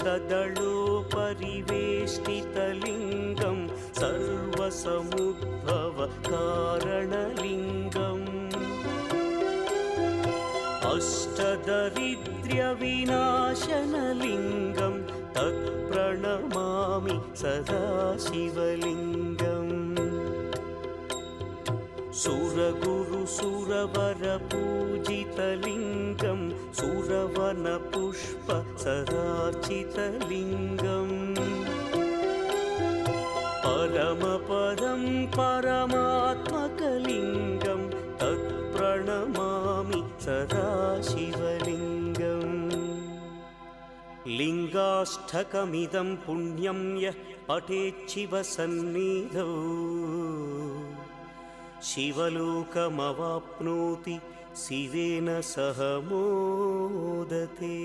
परिवेष्टितलिङ्गं सर्वसमुद्भवकारणलिङ्गम् अष्टदरिद्र्यविनाशनलिङ्गं तत्प्रणमामि सदा शिवलिङ्गम् सुरगुरुसुरवरपूजितलिङ्गं सुरवनपुष्पसदार्चितलिङ्गम् परमपदं परमात्मकलिङ्गं तत्प्रणमामि सदा शिवलिङ्गम् लिङ्गाष्टकमिदं पुण्यं यः पठेच्छिवसन्निधौ शिवलोकमवाप्नोति शिवेन सह मोदते।